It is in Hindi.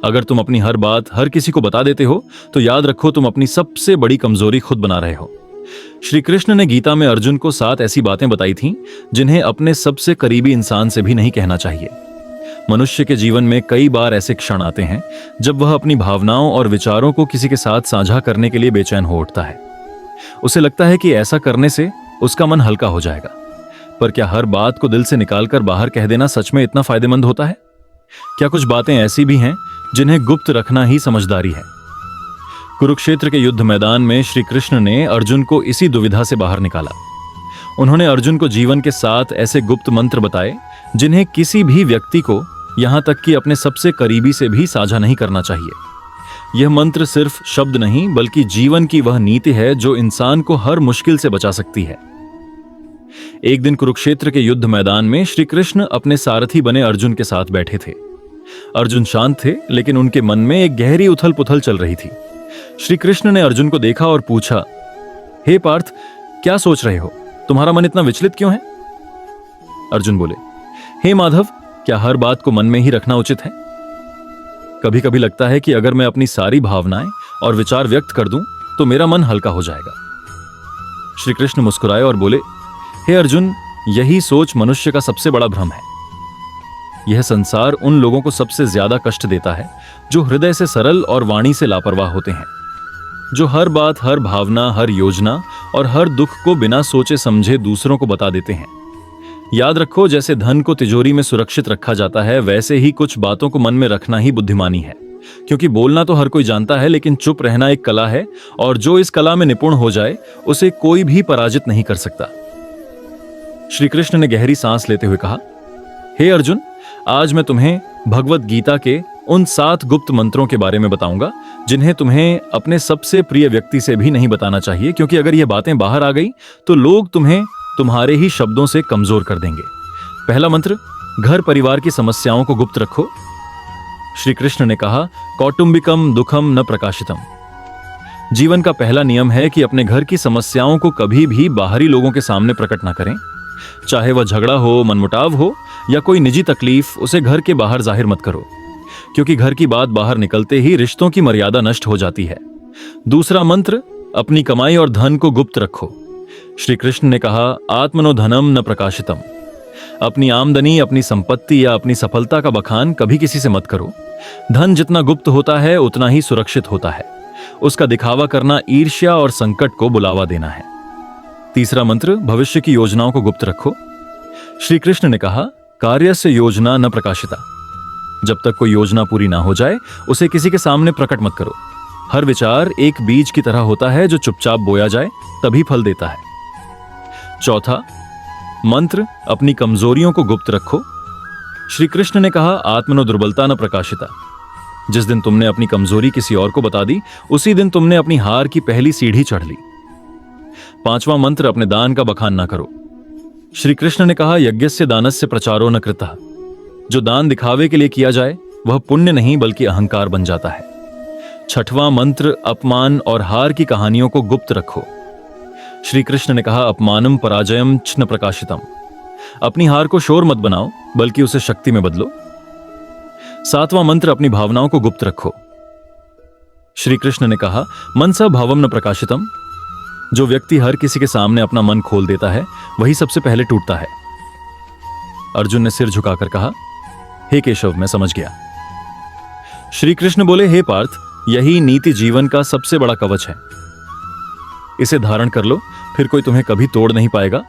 अगर तुम अपनी हर बात हर किसी को बता देते हो तो याद रखो तुम अपनी सबसे बड़ी कमजोरी खुद बना रहे हो। श्री कृष्ण ने गीता में अर्जुन को 7 ऐसी बातें बताई थीं जिन्हें अपने सबसे करीबी इंसान से भी नहीं कहना चाहिए। मनुष्य के जीवन में कई बार ऐसे क्षण आते हैं जब वह अपनी भावनाओं और विचारों को किसी के साथ साझा करने के लिए बेचैन हो उठता है। उसे लगता है कि ऐसा करने से उसका मन हल्का हो जाएगा। पर क्या हर बात को दिल से निकालकर बाहर कह देना सच में इतना फायदेमंद होता है? क्या कुछ बातें ऐसी भी हैं जिन्हें गुप्त रखना ही समझदारी है? कुरुक्षेत्र के युद्ध मैदान में श्री कृष्ण ने अर्जुन को इसी दुविधा से बाहर निकाला। उन्होंने अर्जुन को जीवन के 7 ऐसे गुप्त मंत्र बताए जिन्हें किसी भी व्यक्ति को, यहां तक कि अपने सबसे करीबी से भी साझा नहीं करना चाहिए। यह मंत्र सिर्फ शब्द नहीं बल्कि जीवन की वह नीति है जो इंसान को हर मुश्किल से बचा सकती है। एक दिन कुरुक्षेत्र के युद्ध मैदान में श्री कृष्ण अपने सारथी बने अर्जुन के साथ बैठे थे। अर्जुन शांत थे, लेकिन उनके मन में एक गहरी उथल पुथल चल रही थी। श्री कृष्ण ने अर्जुन को देखा और पूछा, हे पार्थ, क्या सोच रहे हो? तुम्हारा मन इतना विचलित क्यों है? अर्जुन बोले, हे माधव, क्या हर बात को मन में ही रखना उचित है? कभी कभी लगता है कि अगर मैं अपनी सारी भावनाएं और विचार व्यक्त कर दूं तो मेरा मन हल्का हो जाएगा। श्री कृष्ण मुस्कुराए और बोले, हे अर्जुन, यही सोच मनुष्य का सबसे बड़ा भ्रम है। यह संसार उन लोगों को सबसे ज्यादा कष्ट देता है जो हृदय से सरल और वाणी से लापरवाह होते हैं, जो हर बात, हर भावना, हर योजना और हर दुख को बिना सोचे समझे दूसरों को बता देते हैं। याद रखो, जैसे धन को तिजोरी में सुरक्षित रखा जाता है, वैसे ही कुछ बातों को मन में रखना ही बुद्धिमानी है। क्योंकि बोलना तो हर कोई जानता है, लेकिन चुप रहना एक कला है, और जो इस कला में निपुण हो जाए उसे कोई भी पराजित नहीं कर सकता। श्री कृष्ण ने गहरी सांस लेते हुए कहा, हे अर्जुन, आज मैं तुम्हें भगवत गीता के उन 7 गुप्त मंत्रों के बारे में बताऊंगा जिन्हें तुम्हें अपने सबसे प्रिय व्यक्ति से भी नहीं बताना चाहिए, क्योंकि अगर यह बातें बाहर आ गई तो लोग तुम्हें तुम्हारे ही शब्दों से कमजोर कर देंगे। पहला मंत्र, घर परिवार की समस्याओं को गुप्त रखो। श्री कृष्ण ने कहा, कौटुंबिकम दुखम न प्रकाशितम। जीवन का पहला नियम है कि अपने घर की समस्याओं को कभी भी बाहरी लोगों के सामने प्रकट ना करें। चाहे वह झगड़ा हो, मनमुटाव हो या कोई निजी तकलीफ, उसे घर के बाहर जाहिर मत करो, क्योंकि घर की बात बाहर निकलते ही रिश्तों की मर्यादा नष्ट हो जाती है। दूसरा मंत्र, अपनी कमाई और धन को गुप्त रखो। श्री कृष्ण ने कहा, आत्मनो धनम न प्रकाशितम। अपनी आमदनी, अपनी संपत्ति या अपनी सफलता का बखान कभी किसी से मत करो। धन जितना गुप्त होता है उतना ही सुरक्षित होता है। उसका दिखावा करना ईर्ष्या और संकट को बुलावा देना है। तीसरा मंत्र, भविष्य की योजनाओं को गुप्त रखो। श्री कृष्ण ने कहा, कार्यस्य योजना न प्रकाशिता। जब तक कोई योजना पूरी ना हो जाए उसे किसी के सामने प्रकट मत करो। हर विचार एक बीज की तरह होता है जो चुपचाप बोया जाए तभी फल देता है। चौथा मंत्र, अपनी कमजोरियों को गुप्त रखो। श्री कृष्ण ने कहा, आत्मनो दुर्बलता न प्रकाशिता। जिस दिन तुमने अपनी कमजोरी किसी और को बता दी, उसी दिन तुमने अपनी हार की पहली सीढ़ी चढ़ ली। पांचवा मंत्र, अपने दान का बखान ना करो। श्री कृष्ण ने कहा, यज्ञस्य दानस्य प्रचारो न कृतः। जो दान दिखावे के लिए किया जाए वह पुण्य नहीं बल्कि अहंकार बन जाता है। छठवां मंत्र, अपमान और हार की कहानियों को गुप्त रखो। श्री कृष्ण ने कहा, अपमानम पराजयम च न प्रकाशितम। अपनी हार को शोर मत बनाओ बल्कि उसे शक्ति में बदलो। सातवां मंत्र, अपनी भावनाओं को गुप्त रखो। श्री कृष्ण ने कहा, मनसा भावम न प्रकाशितम। जो व्यक्ति हर किसी के सामने अपना मन खोल देता है वही सबसे पहले टूटता है। अर्जुन ने सिर झुकाकर कहा, हे केशव, मैं समझ गया। श्री कृष्ण बोले, हे पार्थ, यही नीति जीवन का सबसे बड़ा कवच है। इसे धारण कर लो, फिर कोई तुम्हें कभी तोड़ नहीं पाएगा